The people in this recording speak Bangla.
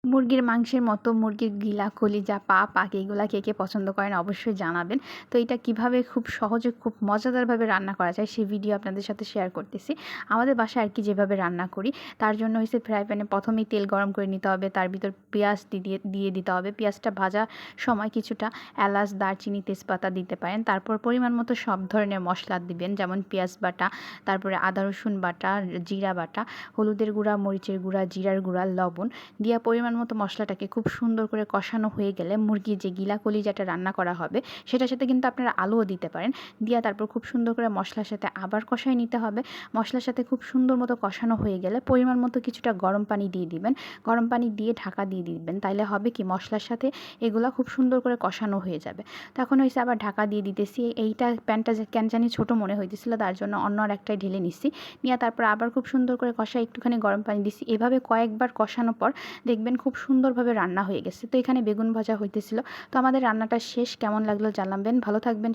মুরগির মাংসের মতো মুরগির গিলা, কলিজা, পা, পাক এগুলা কে, কে পছন্দ করেন অবশ্যই জানাবেন। তো এটা কিভাবে খুব সহজে খুব মজাদারভাবে রান্না করা যায় সেই ভিডিও আপনাদের সাথে শেয়ার করতেছি। আমাদের বাসায় আর কি যেভাবে রান্না করি তার জন্য হইছে ফ্রাই প্যানে প্রথমেই তেল গরম করে নিতে হবে। তার ভিতর পেঁয়াজ দিয়ে দিতে হবে। পেঁয়াজটা ভাজার সময় কিছুটা এলাচ, দারচিনি, তেজপাতা দিতে পারেন। তারপর পরিমাণ মতো সব ধরনের মশলা দিবেন, যেমন পেঁয়াজ বাটা, তারপরে আদা রসুন বাটা, জিরা বাটা, হলুদের গুঁড়া, মরিচের গুঁড়া, জিরার গুঁড়া, লবণ দিয়া পরিমাণ মতো মশলাটাকে খুব সুন্দর করে কষানো হয়ে গেলে মুরগির যে গিলা কলিজাটা রান্না করা হবে সেটার সাথে কিন্তু আপনারা আলুও দিতে পারেন। দিয়া তারপর খুব সুন্দর করে মশলার সাথে আবার কষাই নিতে হবে। মশলার সাথে খুব সুন্দর মতো কষানো হয়ে গেলে পরিমাণ মতো কিছুটা গরম পানি দিয়ে দিবেন। গরম পানি দিয়ে ঢাকা দিয়ে দিবেন। তাইলে হবে কি মশলার সাথে এগুলা খুব সুন্দর করে কষানো হয়ে যাবে। তখন হয়েছে আবার ঢাকা দিয়ে দিতেছি। এইটা প্যানটা কেন জানি ছোটো মনে হইতেছিল, তার জন্য অন্য আর একটাই ঢেলে নিচ্ছি। নিয়ে তারপর আবার খুব সুন্দর করে কষাই একটুখানি গরম পানি দিচ্ছি। এভাবে কয়েকবার কষানোর পর দেখবেন খুব সুন্দরভাবে রান্না হয়ে গেছে। তো এখানে বেগুন ভাজা হইতেছিল। তো আমাদের রান্নাটা শেষ, কেমন লাগলো জানাবেন। ভালো থাকবেন।